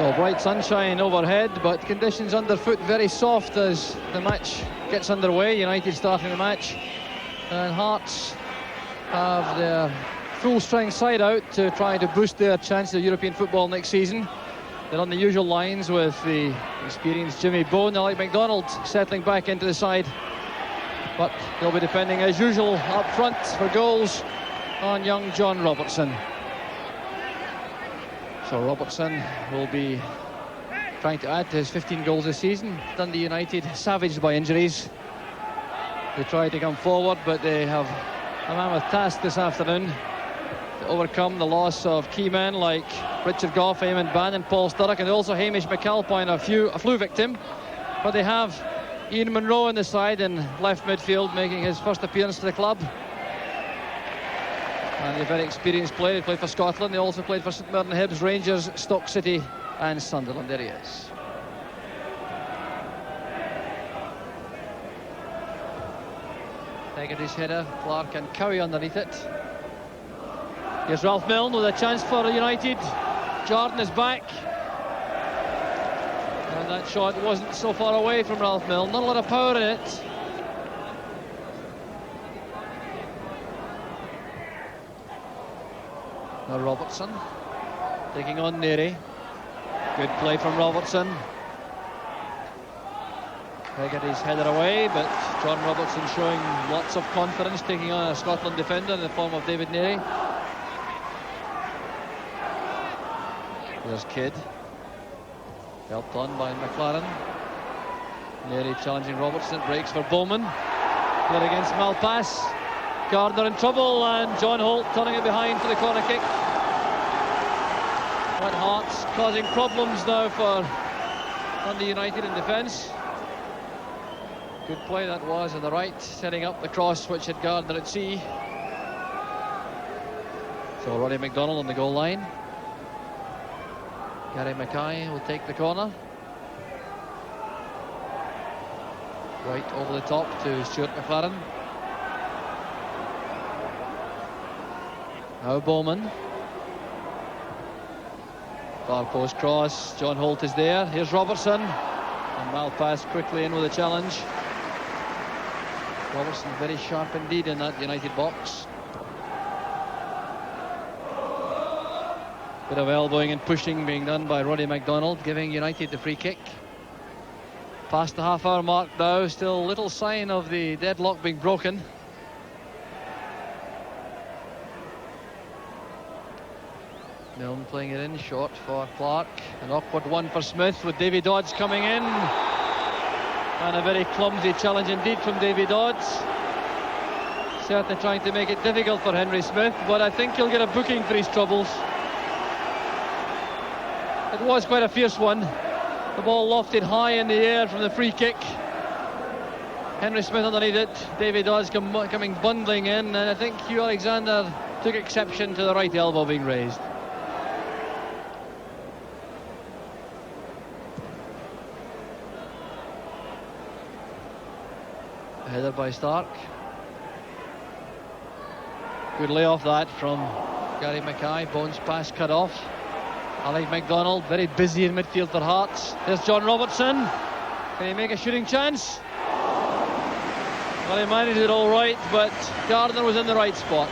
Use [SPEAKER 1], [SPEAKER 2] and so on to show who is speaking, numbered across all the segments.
[SPEAKER 1] So bright sunshine overhead, but conditions underfoot very soft as the match gets underway. United starting the match, and Hearts have their full-strength side out to try to boost their chances of European football next season. They're on the usual lines with the experienced Jimmy Bone, Alec MacDonald settling back into the side, but they'll be depending as usual up front for goals on young John Robertson. So Robertson will be trying to add to his 15 goals this season. Dundee United savaged by injuries. They tried to come forward, but they have a mammoth task this afternoon to overcome the loss of key men like Richard Gough, Eamon Bann and Paul Sturrock, and also Hamish McAlpine, a flu victim. But they have Ian Munro in the side in left midfield, making his first appearance to the club. And a very experienced player. He played for Scotland. They also played for St Mirren Hibs, Rangers, Stoke City and Sunderland. There he is. Hegarty's header, Clark and Cowie underneath it. Here's Ralph Milne with a chance for United. Jordan is back. And that shot wasn't so far away from Ralph Milne. Not a lot of power in it. Now Robertson taking on Neary. Good play from Robertson. Hegarty's header away, but John Robertson showing lots of confidence, taking on a Scotland defender in the form of David Neary. There's Kidd, helped on by McLaren. Neary challenging Robertson, breaks for Bowman. There against Malpass. Gardner in trouble, and John Holt turning it behind for the corner kick. But Hearts causing problems now for Dundee United in defence. Good play that was on the right, setting up the cross which had Gardner at sea. So Roddy MacDonald on the goal line. Gary Mackay will take the corner. Right over the top to Stuart McLaren. Now Bowman. Far post cross. John Holt is there. Here's Robertson. And Malpass quickly in with a challenge. Robertson very sharp indeed in that United box. Bit of elbowing and pushing being done by Roddy MacDonald, giving United the free kick. Past the half-hour mark now, still little sign of the deadlock being broken. Milne playing it in, short for Clark. An awkward one for Smith with Davy Dodds coming in. And a very clumsy challenge indeed from Davy Dodds. Certainly trying to make it difficult for Henry Smith, but I think he'll get a booking for his troubles. It was quite a fierce one. The ball lofted high in the air from the free kick. Henry Smith underneath it. Davy Dodds coming bundling in, and I think Hugh Alexander took exception to the right elbow being raised. A header by Stark. Good layoff that from Gary Mackay. Bones pass cut off. Alec MacDonald very busy in midfield for Hearts. There's John Robertson. Can he make a shooting chance? Well, he managed it all right, but Gardner was in the right spot.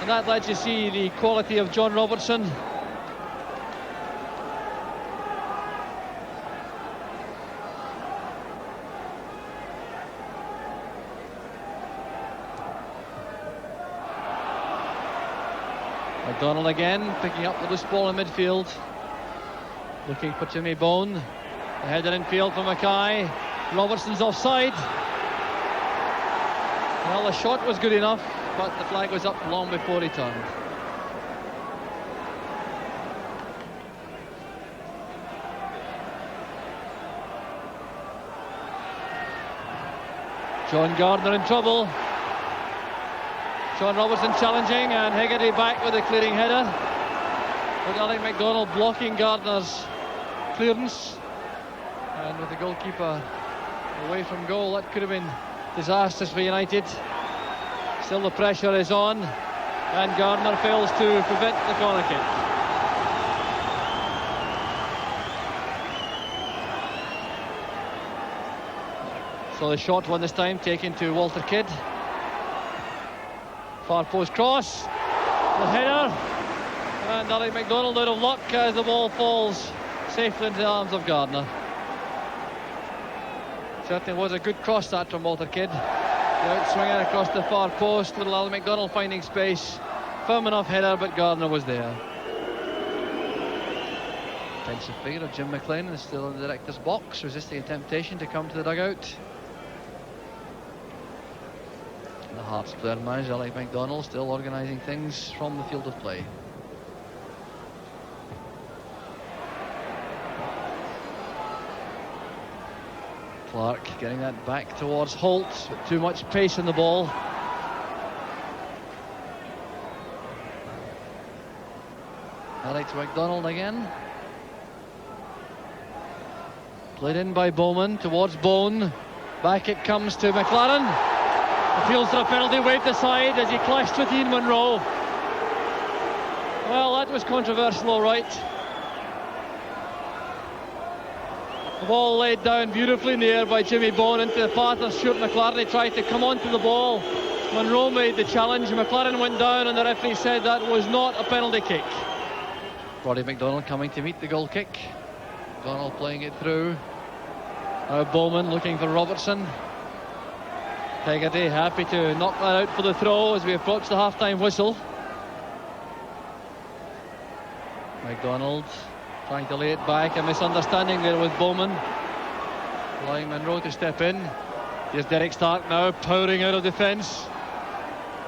[SPEAKER 1] And that lets you see the quality of John Robertson. MacDonald again, picking up the loose ball in midfield. Looking for Jimmy Bone. The header in field for Mackay. Robertson's offside. Well, the shot was good enough, but the flag was up long before he turned. John Gardner in trouble. John Robertson challenging, and Hegarty back with a clearing header. But Alec MacDonald blocking Gardner's clearance. And with the goalkeeper away from goal, that could have been disastrous for United. Still the pressure is on, and Gardner fails to prevent the corner kick. So the short one this time taken to Walter Kidd. Far post cross, the header, and Alec MacDonald out of luck as the ball falls safely into the arms of Gardner. Certainly was a good cross that from Walter Kidd. The outswinger across the far post, little Alec MacDonald finding space. Firm enough header, but Gardner was there. Defensive figure of Jim McLean is still in the director's box, resisting a temptation to come to the dugout. The Hearts player manager Alec MacDonald still organising things from the field of play. Clark getting that back towards Holt, with too much pace in the ball. Alec to MacDonald again. Played in by Bowman towards Bone. Back it comes to McLaren. Appeals for a penalty, waved aside as he clashed with Ian Munro. Well, that was controversial, all right. The ball laid down beautifully in the air by Jimmy Bone into the path of Stuart McLaren. He tried to come onto the ball. Munro made the challenge. McLaren went down and the referee said that was not a penalty kick. Roddy MacDonald coming to meet the goal kick. MacDonald playing it through. Now Bowman looking for Robertson. Hegarty happy to knock that out for the throw as we approach the half-time whistle. MacDonald trying to lay it back, a misunderstanding there with Bowman, allowing Munro to step in. Here's Derek Stark now powering out of defence.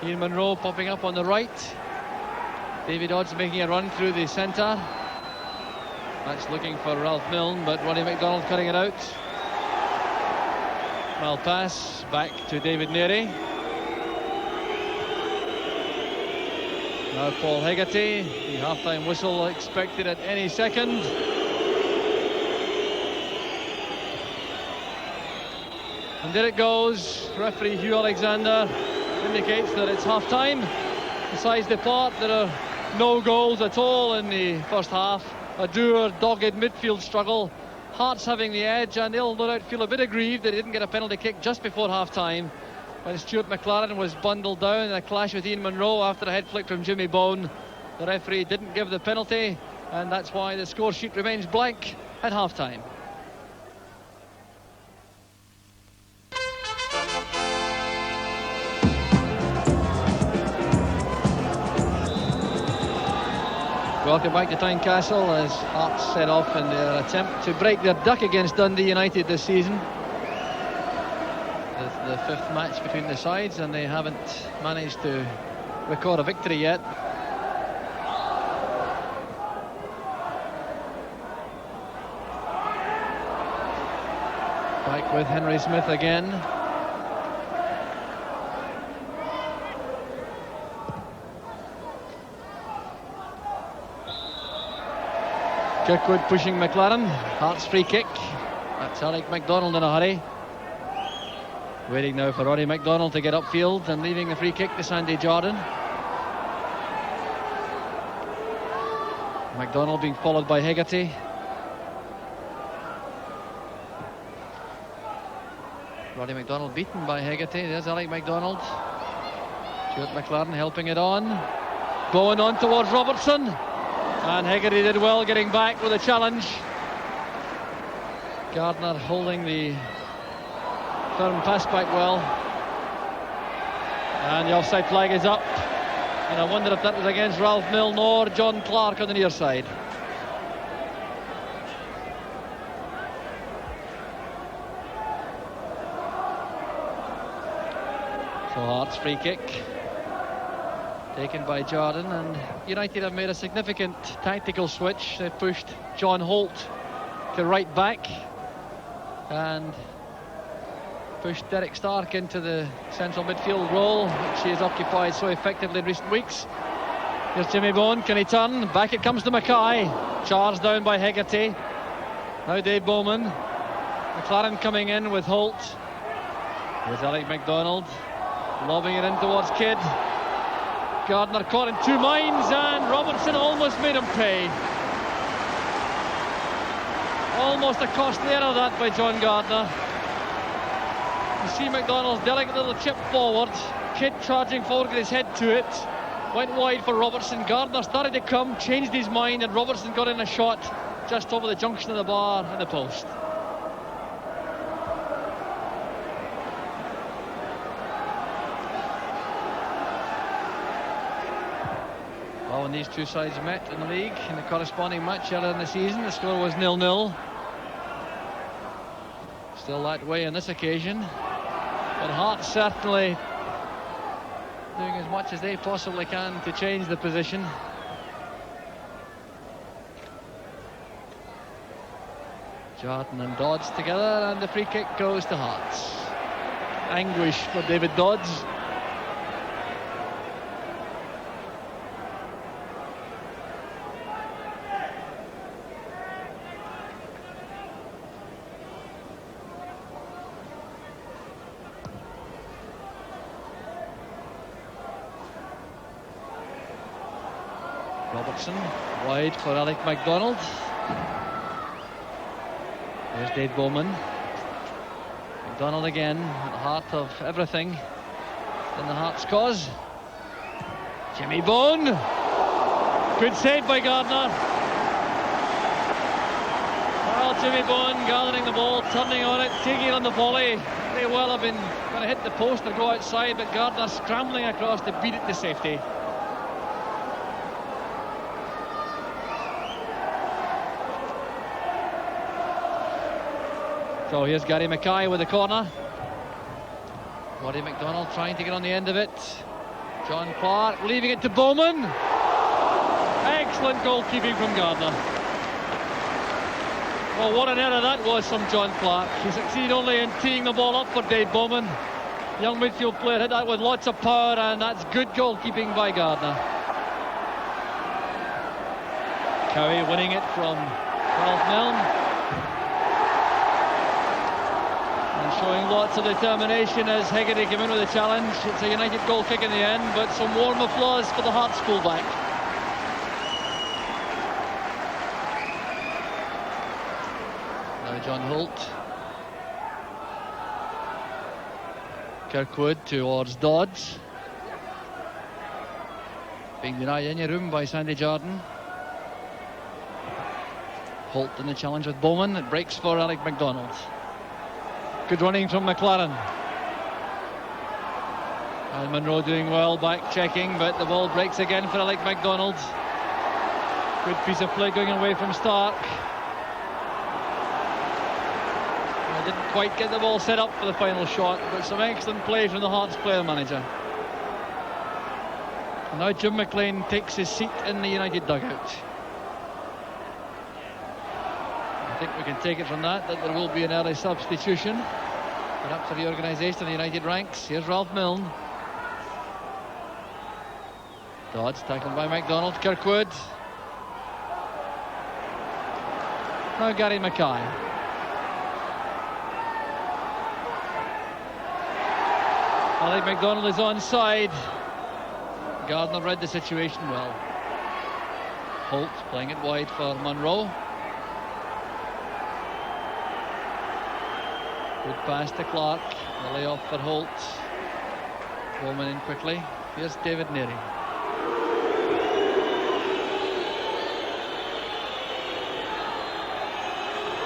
[SPEAKER 1] Ian Munro popping up on the right. David Odds making a run through the centre. That's looking for Ralph Milne, but Roddy MacDonald cutting it out. Well, pass back to David Neary. Now Paul Hegarty. The half-time whistle expected at any second. And there it goes. Referee Hugh Alexander indicates that it's half-time. Besides the part, there are no goals at all in the first half. A dour, dogged midfield struggle. Hearts having the edge, and they'll no doubt feel a bit aggrieved they didn't get a penalty kick just before half-time, when Stuart McLaren was bundled down in a clash with Ian Munro after a head flick from Jimmy Bone. The referee didn't give the penalty, and that's why the score sheet remains blank at half-time. Welcome back to Tynecastle as Hearts set off in their attempt to break their duck against Dundee United this season. It's the fifth match between the sides and they haven't managed to record a victory yet. Back with Henry Smith again. Kirkwood pushing McLaren. Hearts free kick. That's Alec MacDonald in a hurry. Waiting now for Roddy MacDonald to get upfield and leaving the free kick to Sandy Jordan. MacDonald being followed by Hegarty. Roddy MacDonald beaten by Hegarty. There's Alec MacDonald. Stuart McLaren helping it on. Going on towards Robertson. And Hegarty did well getting back with a challenge. Gardner holding the firm pass back well. And the offside flag is up. And I wonder if that was against Ralph Milne or John Clark on the near side. So Hearts free kick taken by Jordan, and United have made a significant tactical switch. They've pushed John Holt to right back and pushed Derek Stark into the central midfield role, which he has occupied so effectively in recent weeks. Here's Jimmy Bone, can he turn? Back it comes to Mackay, charged down by Hegarty. Now Dave Bowman. McLaren coming in with Holt. Here's Alec MacDonald lobbing it in towards Kidd. Gardner caught in two minds, and Robertson almost made him pay. Almost a costly error that by John Gardner. You see McDonald's delicate little chip forward. Kidd charging forward with his head to it. Went wide for Robertson. Gardner started to come, changed his mind, and Robertson got in a shot just over the junction of the bar and the post. Well, when these two sides met in the league in the corresponding match earlier in the season, the score was 0-0. Still that way on this occasion. But Hearts certainly doing as much as they possibly can to change the position. Jordan and Dodds together, and the free kick goes to Hearts. Anguish for David Dodds. Robertson wide for Alec MacDonald. There's Dave Bowman. MacDonald again at the heart of everything in the Hearts' cause. Jimmy Bone. Good save by Gardner. Well, Jimmy Bone gathering the ball, turning on it, taking it on the volley. May well have been going to hit the post or go outside, but Gardner scrambling across to beat it to safety. So here's Gary Mackay with the corner. Roddy McDonald trying to get on the end of it. John Clark leaving it to Bowman. Excellent goalkeeping from Gardner. Well, what an error that was from John Clark. He succeeded only in teeing the ball up for Dave Bowman. Young midfield player hit that with lots of power, and that's good goalkeeping by Gardner. Cowie winning it from Ralph Milne. Showing lots of determination as Hegarty came in with a challenge. It's a United goal kick in the end, but some warm applause for the Hearts fullback. Now John Holt. Kirkwood towards Dodds. Being denied any room by Sandy Jardine. Holt in the challenge with Bowman. It breaks for Alec MacDonald. Good running from McLaren. And Monroe doing well, back checking, but the ball breaks again for Alec MacDonald. Good piece of play going away from Stark. I didn't quite get the ball set up for the final shot, but some excellent play from the Hearts player manager. And now Jim McLean takes his seat in the United dugout. I think we can take it from that there will be an early substitution, perhaps a reorganisation of the United ranks. Here's Ralph Milne. Dodds tackled by MacDonald. Kirkwood. Now Gary Mackay. Alec MacDonald is onside. Gardner read the situation well. Holt playing it wide for Monroe. Good pass to Clark. The layoff for Holt. Bowman in quickly. Here's David Neary.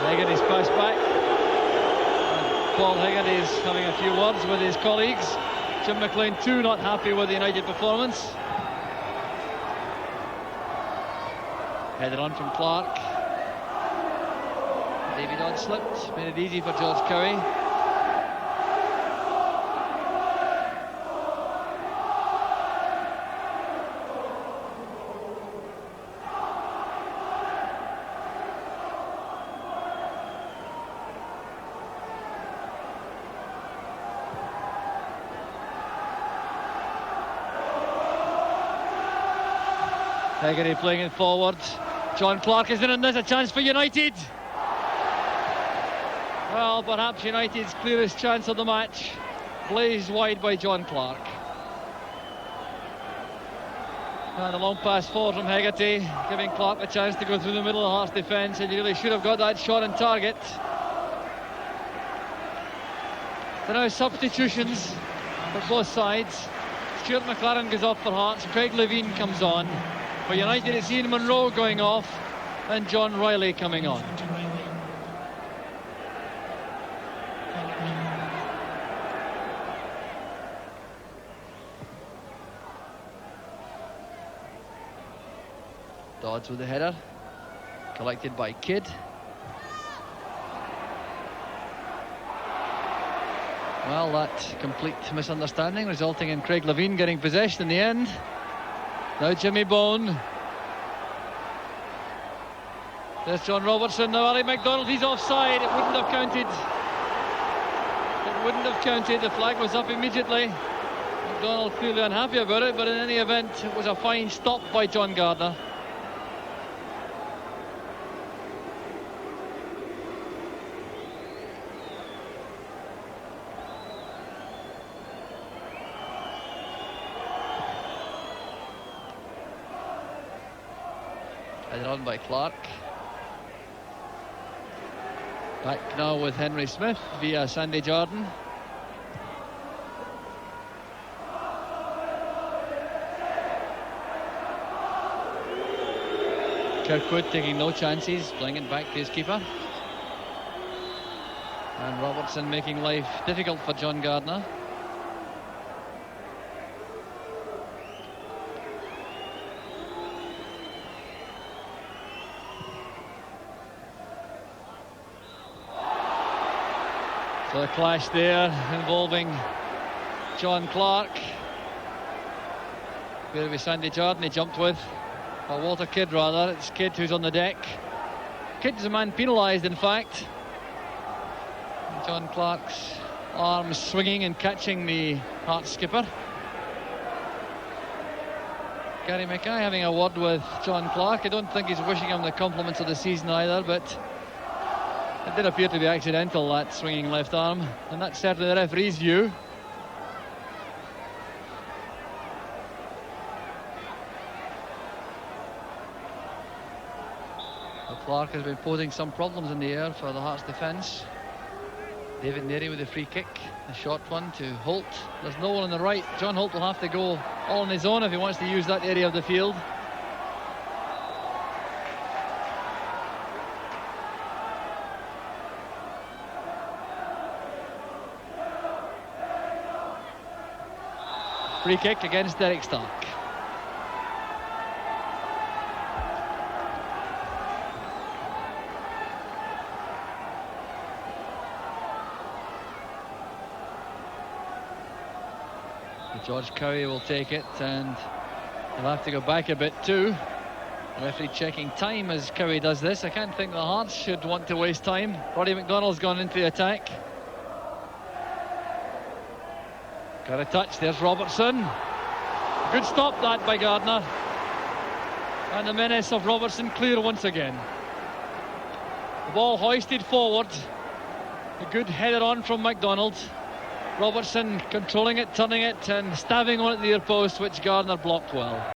[SPEAKER 1] Hegarty's pass back. And Paul Hegarty is having a few words with his colleagues. Jim McLean too not happy with the United performance. Headed on from Clark. Davy Dodd slipped, made it easy for George Cowie. Hegarty playing it forward. John Clark is in, and there's a chance for United. Well, perhaps United's clearest chance of the match. Blazed wide by John Clark. And a long pass forward from Hegarty, giving Clark a chance to go through the middle of the Hearts defence, and he really should have got that shot on target. There are now substitutions for both sides. Stuart McLaren goes off for Hearts, Craig Levein comes on. For United it's Ian Munro going off and John Riley coming on. Dodds with the header, collected by Kidd. Well, that complete misunderstanding resulting in Craig Levein getting possession in the end. Now Jimmy Bone. There's John Robertson. Now Ali MacDonald, he's offside. It wouldn't have counted. It wouldn't have counted. The flag was up immediately. MacDonald clearly unhappy about it, but in any event, it was a fine stop by John Gardner. Headed on by Clark. Back now with Henry Smith via Sandy Jordan. Kirkwood taking no chances, playing it back to his keeper. And Robertson making life difficult for John Gardner. So a clash there involving John Clark. Where was Sandy Jordan he jumped with? Or Walter Kidd rather. It's Kidd who's on the deck. Kidd's the man penalised in fact. And John Clark's arms swinging and catching the Hearts skipper. Gary Mackay having a word with John Clark. I don't think he's wishing him the compliments of the season either, but it did appear to be accidental, that swinging left arm, and that's certainly the referee's view. Well, Clark has been posing some problems in the air for the Hearts defence. David Neary with a free kick, a short one to Holt. There's no one on the right. John Holt will have to go all on his own if he wants to use that area of the field. Free kick against Derek Stark. George Cowie will take it, and he'll have to go back a bit too. The referee checking time as Cowie does this. I can't think the Hearts should want to waste time. Roddy McDonald's gone into the attack. Got a touch, there's Robertson. Good stop that by Gardner. And the menace of Robertson clear once again. The ball hoisted forward. A good header on from MacDonald. Robertson controlling it, turning it and stabbing on at the near post, which Gardner blocked well.